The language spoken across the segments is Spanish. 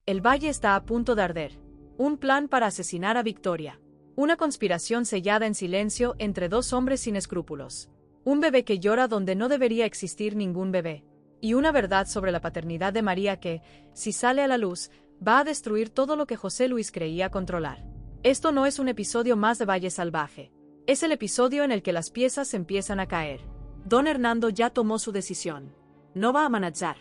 El valle está a punto de arder. Un plan para asesinar a Victoria. Una conspiración sellada en silencio entre dos hombres sin escrúpulos. Un bebé que llora donde no debería existir ningún bebé. Y una verdad sobre la paternidad de María que, si sale a la luz, va a destruir todo lo que José Luis creía controlar. Esto no es un episodio más de Valle Salvaje. Es el episodio en el que las piezas empiezan a caer. Don Hernando ya tomó su decisión. No va a amenazar.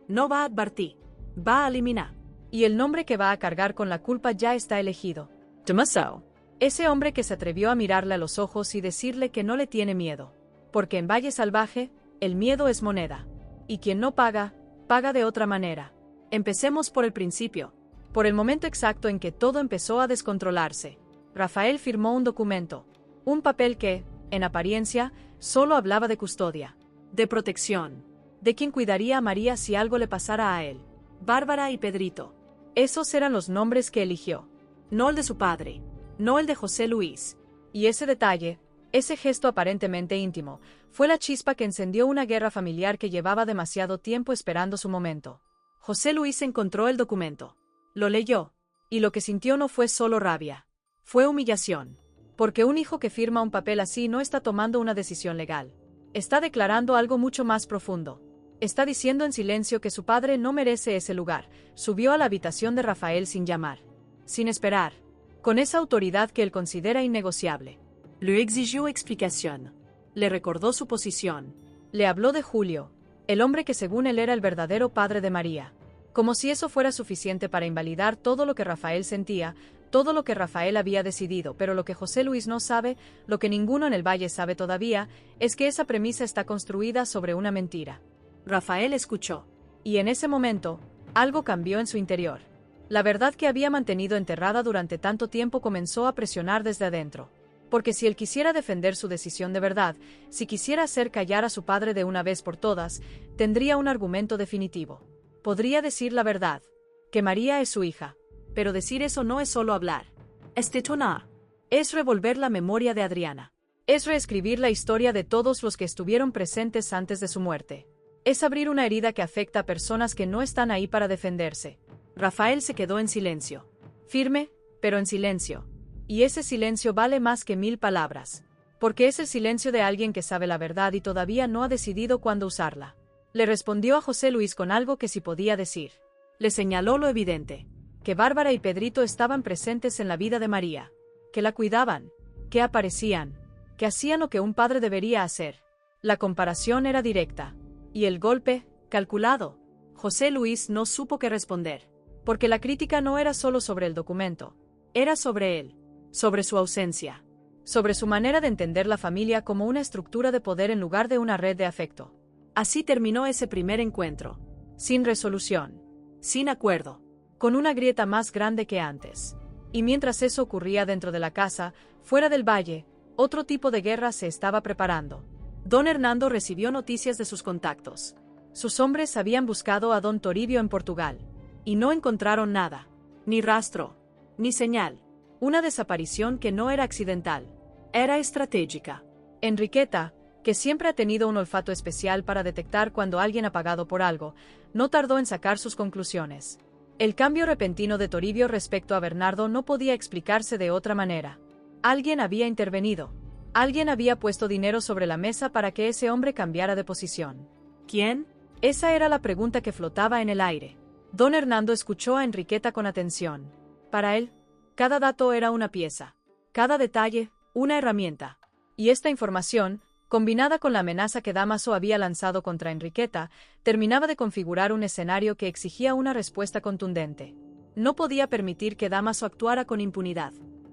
No va a advertir. Va a eliminar. Y el nombre que va a cargar con la culpa ya está elegido. Tomaso. Ese hombre que se atrevió a mirarle a los ojos y decirle que no le tiene miedo. Porque en Valle Salvaje, el miedo es moneda. Y quien no paga, paga de otra manera. Empecemos por el principio. Por el momento exacto en que todo empezó a descontrolarse. Rafael firmó un documento. Un papel que, en apariencia, solo hablaba de custodia. De protección. De quien cuidaría a María si algo le pasara a él. Bárbara y Pedrito. Esos eran los nombres que eligió. No el de su padre. No el de José Luis. Y ese detalle, ese gesto aparentemente íntimo, fue la chispa que encendió una guerra familiar que llevaba demasiado tiempo esperando su momento. José Luis encontró el documento. Lo leyó. Y lo que sintió no fue solo rabia. Fue humillación. Porque un hijo que firma un papel así no está tomando una decisión legal. Está declarando algo mucho más profundo. Está diciendo en silencio que su padre no merece ese lugar. Subió a la habitación de Rafael sin llamar. Sin esperar. Con esa autoridad que él considera innegociable. Le exigió explicación. Le recordó su posición. Le habló de Julio, el hombre que según él era el verdadero padre de María. Como si eso fuera suficiente para invalidar todo lo que Rafael sentía, todo lo que Rafael había decidido, pero lo que José Luis no sabe, lo que ninguno en el valle sabe todavía, es que esa premisa está construida sobre una mentira. Rafael escuchó. Y en ese momento, algo cambió en su interior. La verdad que había mantenido enterrada durante tanto tiempo comenzó a presionar desde adentro. Porque si él quisiera defender su decisión de verdad, si quisiera hacer callar a su padre de una vez por todas, tendría un argumento definitivo. Podría decir la verdad, que María es su hija. Pero decir eso no es solo hablar. Es detonar. Es revolver la memoria de Adriana. Es reescribir la historia de todos los que estuvieron presentes antes de su muerte. Es abrir una herida que afecta a personas que no están ahí para defenderse. Rafael se quedó en silencio. Firme, pero en silencio. Y ese silencio vale más que 1000 palabras. Porque es el silencio de alguien que sabe la verdad y todavía no ha decidido cuándo usarla. Le respondió a José Luis con algo que sí podía decir. Le señaló lo evidente. Que Bárbara y Pedrito estaban presentes en la vida de María. Que la cuidaban. Que aparecían. Que hacían lo que un padre debería hacer. La comparación era directa. Y el golpe, calculado. José Luis no supo qué responder. Porque la crítica no era solo sobre el documento. Era sobre él. Sobre su ausencia. Sobre su manera de entender la familia como una estructura de poder en lugar de una red de afecto. Así terminó ese primer encuentro. Sin resolución. Sin acuerdo. Con una grieta más grande que antes. Y mientras eso ocurría dentro de la casa, fuera del valle, otro tipo de guerra se estaba preparando. Don Hernando recibió noticias de sus contactos. Sus hombres habían buscado a don Toribio en Portugal. Y no encontraron nada. Ni rastro. Ni señal. Una desaparición que no era accidental. Era estratégica. Enriqueta, que siempre ha tenido un olfato especial para detectar cuando alguien ha pagado por algo, no tardó en sacar sus conclusiones. El cambio repentino de Toribio respecto a Bernardo no podía explicarse de otra manera. Alguien había intervenido. Alguien había puesto dinero sobre la mesa para que ese hombre cambiara de posición. ¿Quién? Esa era la pregunta que flotaba en el aire. Don Hernando escuchó a Enriqueta con atención. Para él, cada dato era una pieza. Cada detalle, una herramienta. Y esta información, combinada con la amenaza que Dámaso había lanzado contra Enriqueta, terminaba de configurar un escenario que exigía una respuesta contundente. No podía permitir que Dámaso actuara con impunidad.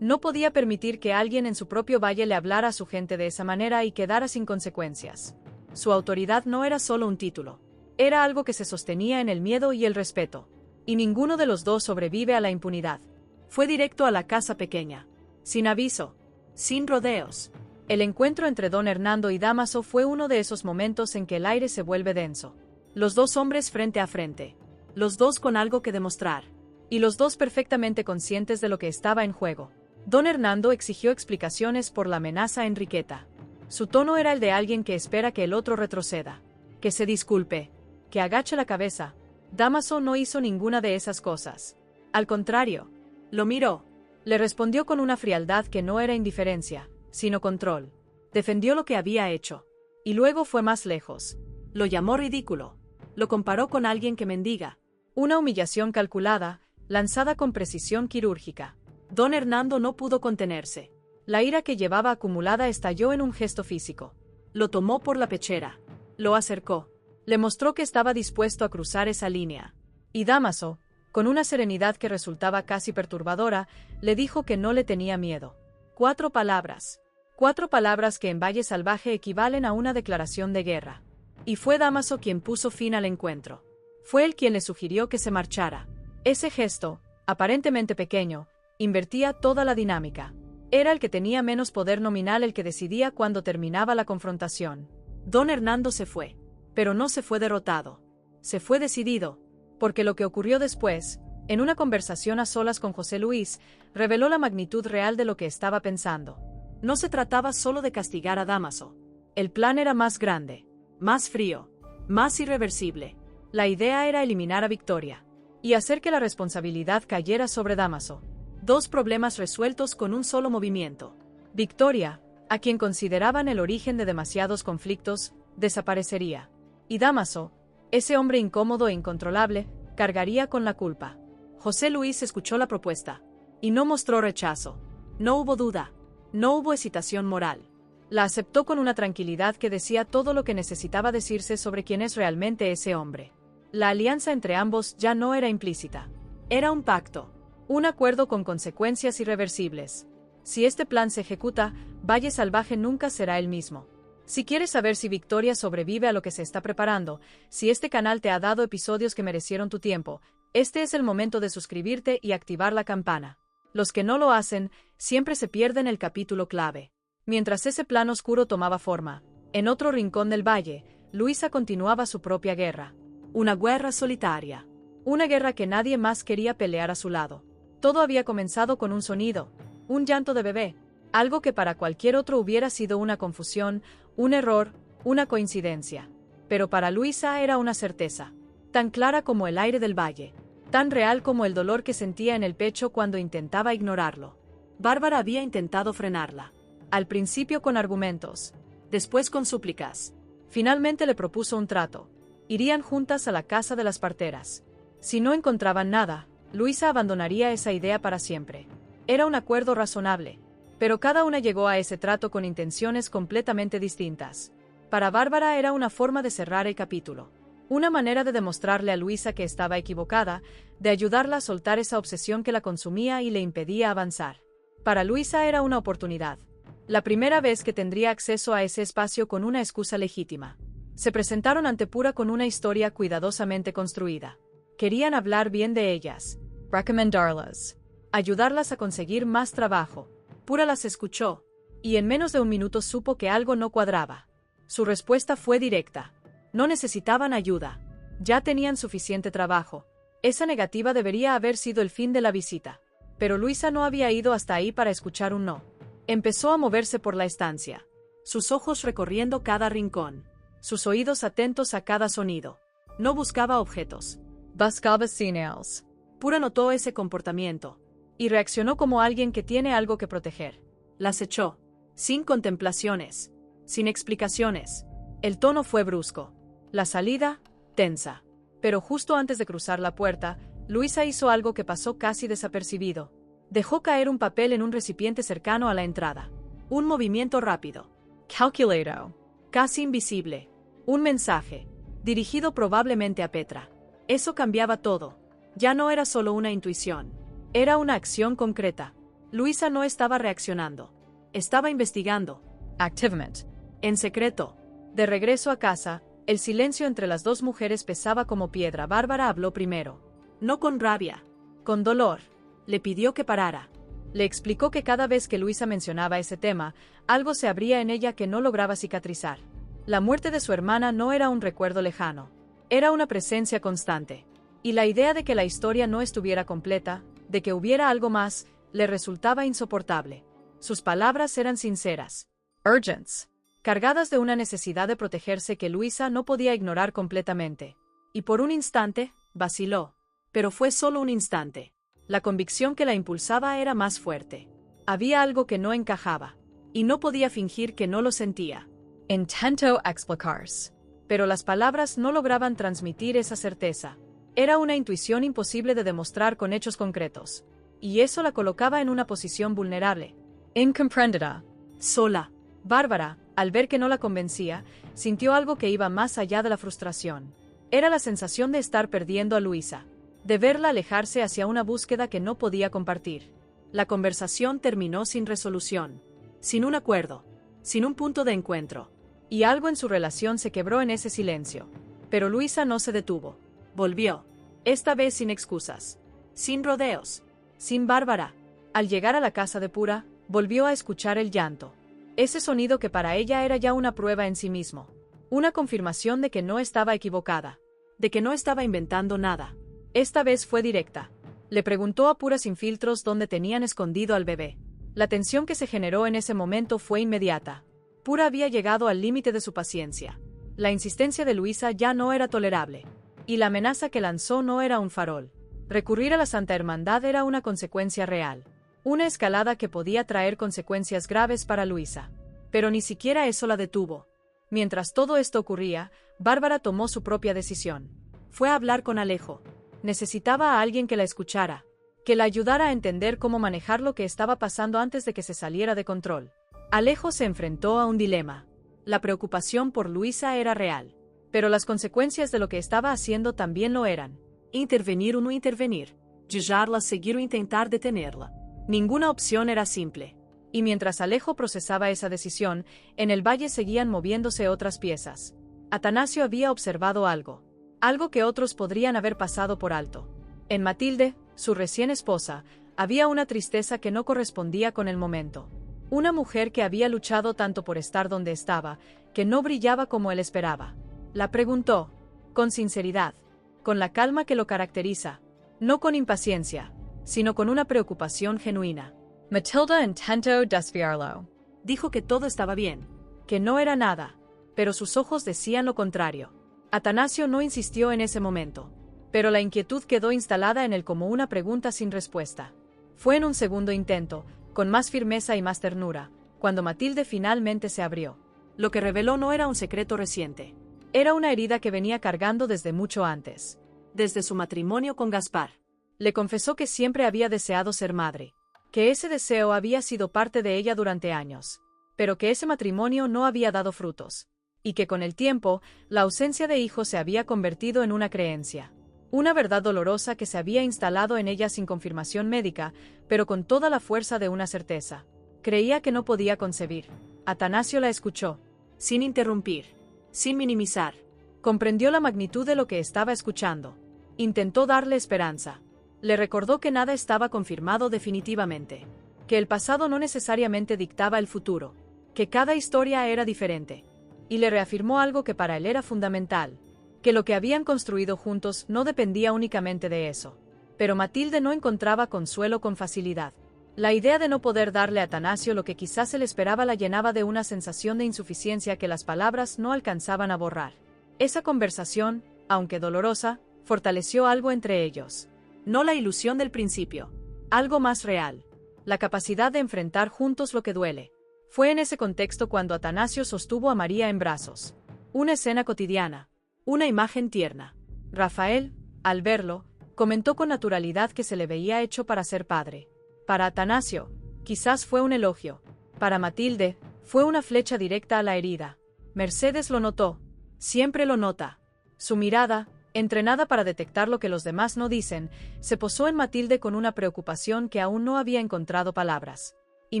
No podía permitir que alguien en su propio valle le hablara a su gente de esa manera y quedara sin consecuencias. Su autoridad no era solo un título. Era algo que se sostenía en el miedo y el respeto. Y ninguno de los dos sobrevive a la impunidad. Fue directo a la casa pequeña. Sin aviso. Sin rodeos. El encuentro entre don Hernando y Dámaso fue uno de esos momentos en que el aire se vuelve denso. Los dos hombres frente a frente. Los dos con algo que demostrar. Y los dos perfectamente conscientes de lo que estaba en juego. Don Hernando exigió explicaciones por la amenaza a Enriqueta. Su tono era el de alguien que espera que el otro retroceda. Que se disculpe. Que agache la cabeza. Dámaso no hizo ninguna de esas cosas. Al contrario. Lo miró. Le respondió con una frialdad que no era indiferencia, sino control. Defendió lo que había hecho. Y luego fue más lejos. Lo llamó ridículo. Lo comparó con alguien que mendiga. Una humillación calculada, lanzada con precisión quirúrgica. Don Hernando no pudo contenerse. La ira que llevaba acumulada estalló en un gesto físico. Lo tomó por la pechera. Lo acercó. Le mostró que estaba dispuesto a cruzar esa línea. Y Dámaso, con una serenidad que resultaba casi perturbadora, le dijo que no le tenía miedo. 4 palabras. 4 palabras que en Valle Salvaje equivalen a una declaración de guerra. Y fue Dámaso quien puso fin al encuentro. Fue él quien le sugirió que se marchara. Ese gesto, aparentemente pequeño, invertía toda la dinámica. Era el que tenía menos poder nominal el que decidía cuándo terminaba la confrontación. Don Hernando se fue. Pero no se fue derrotado. Se fue decidido. Porque lo que ocurrió después, en una conversación a solas con José Luis, reveló la magnitud real de lo que estaba pensando. No se trataba solo de castigar a Dámaso. El plan era más grande, más frío, más irreversible. La idea era eliminar a Victoria y hacer que la responsabilidad cayera sobre Dámaso. 2 problemas resueltos con un solo movimiento. Victoria, a quien consideraban el origen de demasiados conflictos, desaparecería. Y Dámaso, ese hombre incómodo e incontrolable, cargaría con la culpa. José Luis escuchó la propuesta. Y no mostró rechazo. No hubo duda. No hubo hesitación moral. La aceptó con una tranquilidad que decía todo lo que necesitaba decirse sobre quién es realmente ese hombre. La alianza entre ambos ya no era implícita. Era un pacto. Un acuerdo con consecuencias irreversibles. Si este plan se ejecuta, Valle Salvaje nunca será el mismo. Si quieres saber si Victoria sobrevive a lo que se está preparando, si este canal te ha dado episodios que merecieron tu tiempo, este es el momento de suscribirte y activar la campana. Los que no lo hacen, siempre se pierden el capítulo clave. Mientras ese plan oscuro tomaba forma, en otro rincón del valle, Luisa continuaba su propia guerra. Una guerra solitaria. Una guerra que nadie más quería pelear a su lado. Todo había comenzado con un sonido, un llanto de bebé, algo que para cualquier otro hubiera sido una confusión, un error, una coincidencia. Pero para Luisa era una certeza, tan clara como el aire del valle, tan real como el dolor que sentía en el pecho cuando intentaba ignorarlo. Bárbara había intentado frenarla. Al principio con argumentos, después con súplicas. Finalmente le propuso un trato. Irían juntas a la casa de las parteras. Si no encontraban nada, Luisa abandonaría esa idea para siempre. Era un acuerdo razonable. Pero cada una llegó a ese trato con intenciones completamente distintas. Para Bárbara era una forma de cerrar el capítulo. Una manera de demostrarle a Luisa que estaba equivocada, de ayudarla a soltar esa obsesión que la consumía y le impedía avanzar. Para Luisa era una oportunidad. La primera vez que tendría acceso a ese espacio con una excusa legítima. Se presentaron ante Pura con una historia cuidadosamente construida. Querían hablar bien de ellas. Recomendarlas. Ayudarlas a conseguir más trabajo. Pura las escuchó. Y en menos de un minuto supo que algo no cuadraba. Su respuesta fue directa. No necesitaban ayuda. Ya tenían suficiente trabajo. Esa negativa debería haber sido el fin de la visita. Pero Luisa no había ido hasta ahí para escuchar un no. Empezó a moverse por la estancia. Sus ojos recorriendo cada rincón. Sus oídos atentos a cada sonido. No buscaba objetos. Buscaba señales. Pura notó ese comportamiento. Y reaccionó como alguien que tiene algo que proteger. Las echó. Sin contemplaciones. Sin explicaciones. El tono fue brusco. La salida, tensa. Pero justo antes de cruzar la puerta, Luisa hizo algo que pasó casi desapercibido. Dejó caer un papel en un recipiente cercano a la entrada. Un movimiento rápido. Calculado. Casi invisible. Un mensaje. Dirigido probablemente a Petra. Eso cambiaba todo. Ya no era solo una intuición. Era una acción concreta. Luisa no estaba reaccionando. Estaba investigando. Activamente. En secreto. De regreso a casa, el silencio entre las dos mujeres pesaba como piedra. Bárbara habló primero. No con rabia. Con dolor. Le pidió que parara. Le explicó que cada vez que Luisa mencionaba ese tema, algo se abría en ella que no lograba cicatrizar. La muerte de su hermana no era un recuerdo lejano. Era una presencia constante. Y la idea de que la historia no estuviera completa, de que hubiera algo más, le resultaba insoportable. Sus palabras eran sinceras. Urgents. Cargadas de una necesidad de protegerse que Luisa no podía ignorar completamente. Y por un instante, vaciló. Pero fue solo un instante. La convicción que la impulsaba era más fuerte. Había algo que no encajaba, y no podía fingir que no lo sentía. Intento explicarse. Pero las palabras no lograban transmitir esa certeza. Era una intuición imposible de demostrar con hechos concretos. Y eso la colocaba en una posición vulnerable. Incomprendida. Sola. Bárbara, al ver que no la convencía, sintió algo que iba más allá de la frustración. Era la sensación de estar perdiendo a Luisa, de verla alejarse hacia una búsqueda que no podía compartir. La conversación terminó sin resolución, sin un acuerdo, sin un punto de encuentro. Y algo en su relación se quebró en ese silencio. Pero Luisa no se detuvo. Volvió. Esta vez sin excusas. Sin rodeos. Sin Bárbara. Al llegar a la casa de Pura, volvió a escuchar el llanto. Ese sonido que para ella era ya una prueba en sí mismo. Una confirmación de que no estaba equivocada. De que no estaba inventando nada. Esta vez fue directa. Le preguntó a Pura sin filtros dónde tenían escondido al bebé. La tensión que se generó en ese momento fue inmediata. Pura había llegado al límite de su paciencia. La insistencia de Luisa ya no era tolerable. Y la amenaza que lanzó no era un farol. Recurrir a la Santa Hermandad era una consecuencia real. Una escalada que podía traer consecuencias graves para Luisa. Pero ni siquiera eso la detuvo. Mientras todo esto ocurría, Bárbara tomó su propia decisión. Fue a hablar con Alejo. Necesitaba a alguien que la escuchara, que la ayudara a entender cómo manejar lo que estaba pasando antes de que se saliera de control. Alejo se enfrentó a un dilema. La preocupación por Luisa era real, pero las consecuencias de lo que estaba haciendo también lo eran. Intervenir o no intervenir, dejarla seguir o intentar detenerla. Ninguna opción era simple. Y mientras Alejo procesaba esa decisión, en el valle seguían moviéndose otras piezas. Atanasio había observado algo. Algo que otros podrían haber pasado por alto. En Matilde, su recién esposa, había una tristeza que no correspondía con el momento. Una mujer que había luchado tanto por estar donde estaba, que no brillaba como él esperaba. La preguntó, con sinceridad, con la calma que lo caracteriza, no con impaciencia, sino con una preocupación genuina. Matilda intentó desviarlo. Dijo que todo estaba bien, que no era nada, pero sus ojos decían lo contrario. Atanasio no insistió en ese momento, pero la inquietud quedó instalada en él como una pregunta sin respuesta. Fue en un segundo intento, con más firmeza y más ternura, cuando Matilde finalmente se abrió. Lo que reveló no era un secreto reciente. Era una herida que venía cargando desde mucho antes. Desde su matrimonio con Gaspar. Le confesó que siempre había deseado ser madre, que ese deseo había sido parte de ella durante años, pero que ese matrimonio no había dado frutos, y que con el tiempo, la ausencia de hijos se había convertido en una creencia. Una verdad dolorosa que se había instalado en ella sin confirmación médica, pero con toda la fuerza de una certeza. Creía que no podía concebir. Atanasio la escuchó, sin interrumpir, sin minimizar. Comprendió la magnitud de lo que estaba escuchando. Intentó darle esperanza. Le recordó que nada estaba confirmado definitivamente, que el pasado no necesariamente dictaba el futuro, que cada historia era diferente. Y le reafirmó algo que para él era fundamental, que lo que habían construido juntos no dependía únicamente de eso. Pero Matilde no encontraba consuelo con facilidad. La idea de no poder darle a Atanasio lo que quizás se le esperaba la llenaba de una sensación de insuficiencia que las palabras no alcanzaban a borrar. Esa conversación, aunque dolorosa, fortaleció algo entre ellos. No la ilusión del principio, algo más real, la capacidad de enfrentar juntos lo que duele. Fue en ese contexto cuando Atanasio sostuvo a María en brazos. Una escena cotidiana, una imagen tierna. Rafael, al verlo, comentó con naturalidad que se le veía hecho para ser padre. Para Atanasio, quizás fue un elogio. Para Matilde, fue una flecha directa a la herida. Mercedes lo notó, siempre lo nota. Su mirada, entrenada para detectar lo que los demás no dicen, se posó en Matilde con una preocupación que aún no había encontrado palabras. Y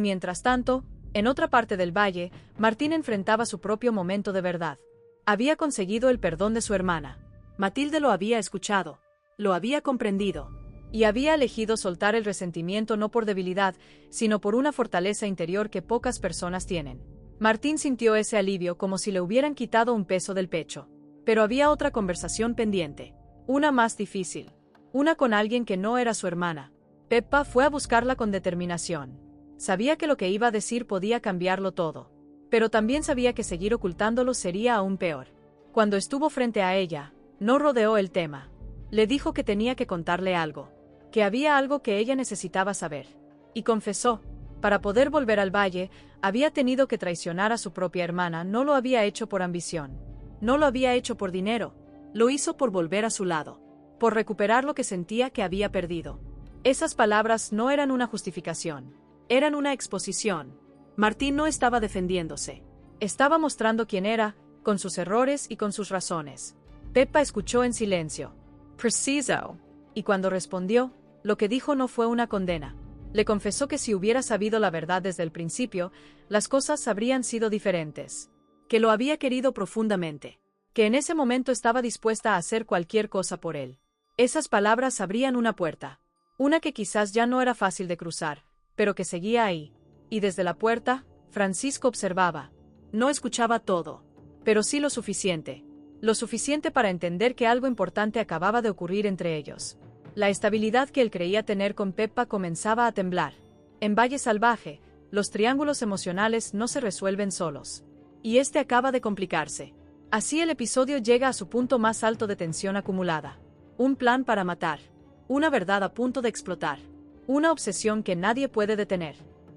mientras tanto, en otra parte del valle, Martín enfrentaba su propio momento de verdad. Había conseguido el perdón de su hermana. Matilde lo había escuchado, lo había comprendido, y había elegido soltar el resentimiento no por debilidad, sino por una fortaleza interior que pocas personas tienen. Martín sintió ese alivio como si le hubieran quitado un peso del pecho. Pero había otra conversación pendiente, una más difícil, una con alguien que no era su hermana. Peppa fue a buscarla con determinación. Sabía que lo que iba a decir podía cambiarlo todo, pero también sabía que seguir ocultándolo sería aún peor. Cuando estuvo frente a ella, no rodeó el tema. Le dijo que tenía que contarle algo. que había algo que ella necesitaba saber. Y confesó, para poder volver al valle, había tenido que traicionar a su propia hermana, no lo había hecho por ambición. No lo había hecho por dinero, lo hizo por volver a su lado, por recuperar lo que sentía que había perdido. Esas palabras no eran una justificación, eran una exposición. Martín no estaba defendiéndose. Estaba mostrando quién era, con sus errores y con sus razones. Peppa escuchó en silencio. Preciso. Y cuando respondió, lo que dijo no fue una condena. Le confesó que si hubiera sabido la verdad desde el principio, las cosas habrían sido diferentes. Que lo había querido profundamente. Que en ese momento estaba dispuesta a hacer cualquier cosa por él. Esas palabras abrían una puerta. Una que quizás ya no era fácil de cruzar, pero que seguía ahí. Y desde la puerta, Francisco observaba. No escuchaba todo, pero sí lo suficiente. Lo suficiente para entender que algo importante acababa de ocurrir entre ellos. La estabilidad que él creía tener con Peppa comenzaba a temblar. En Valle Salvaje, los triángulos emocionales no se resuelven solos. Y este acaba de complicarse. Así el episodio llega a su punto más alto de tensión acumulada. Un plan para matar. Una verdad a punto de explotar. Una obsesión que nadie puede detener.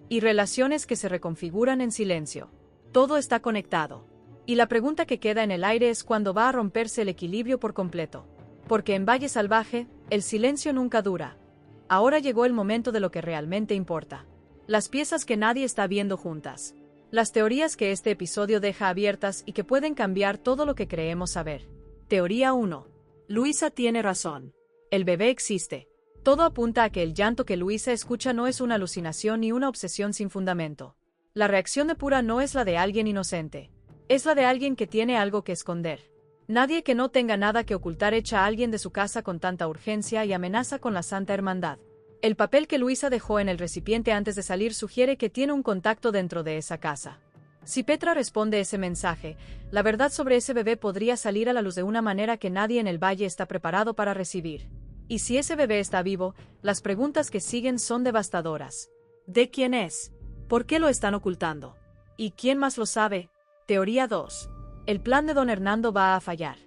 Y relaciones que se reconfiguran en silencio. Todo está conectado. Y la pregunta que queda en el aire es cuándo va a romperse el equilibrio por completo. Porque en Valle Salvaje, el silencio nunca dura. Ahora llegó el momento de lo que realmente importa. Las piezas que nadie está viendo juntas. Las teorías que este episodio deja abiertas y que pueden cambiar todo lo que creemos saber. Teoría 1. Luisa tiene razón. El bebé existe. Todo apunta a que el llanto que Luisa escucha no es una alucinación ni una obsesión sin fundamento. La reacción de Pura no es la de alguien inocente. Es la de alguien que tiene algo que esconder. Nadie que no tenga nada que ocultar echa a alguien de su casa con tanta urgencia y amenaza con la Santa Hermandad. El papel que Luisa dejó en el recipiente antes de salir sugiere que tiene un contacto dentro de esa casa. Si Petra responde ese mensaje, la verdad sobre ese bebé podría salir a la luz de una manera que nadie en el valle está preparado para recibir. Y si ese bebé está vivo, las preguntas que siguen son devastadoras. ¿De quién es? ¿Por qué lo están ocultando? ¿Y quién más lo sabe? Teoría 2. El plan de don Hernando va a fallar.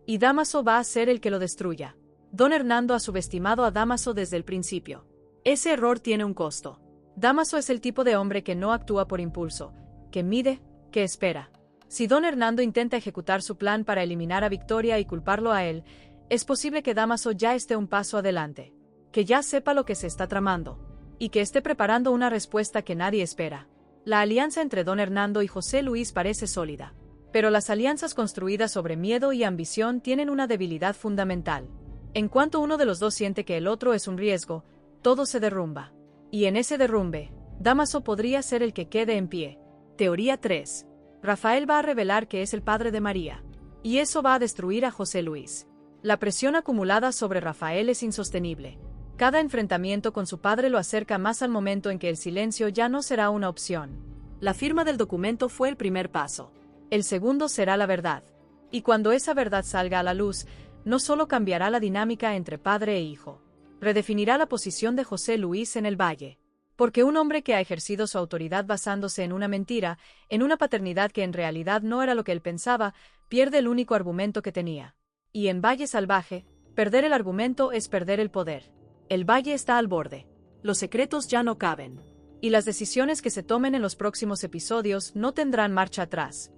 Y Dámaso va a ser el que lo destruya. Don Hernando ha subestimado a Dámaso desde el principio. Ese error tiene un costo. Dámaso es el tipo de hombre que no actúa por impulso, que mide, que espera. Si don Hernando intenta ejecutar su plan para eliminar a Victoria y culparlo a él, es posible que Dámaso ya esté un paso adelante. Que ya sepa lo que se está tramando. Y que esté preparando una respuesta que nadie espera. La alianza entre don Hernando y José Luis parece sólida. Pero las alianzas construidas sobre miedo y ambición tienen una debilidad fundamental. En cuanto uno de los dos siente que el otro es un riesgo, todo se derrumba. Y en ese derrumbe, Dámaso podría ser el que quede en pie. Teoría 3. Rafael va a revelar que es el padre de María. Y eso va a destruir a José Luis. La presión acumulada sobre Rafael es insostenible. Cada enfrentamiento con su padre lo acerca más al momento en que el silencio ya no será una opción. La firma del documento fue el primer paso. El segundo será la verdad. Y cuando esa verdad salga a la luz, no solo cambiará la dinámica entre padre e hijo, redefinirá la posición de José Luis en el valle. Porque un hombre que ha ejercido su autoridad basándose en una mentira, en una paternidad que en realidad no era lo que él pensaba, pierde el único argumento que tenía. Y en Valle Salvaje, perder el argumento es perder el poder. El valle está al borde. Los secretos ya no caben. Y las decisiones que se tomen en los próximos episodios no tendrán marcha atrás.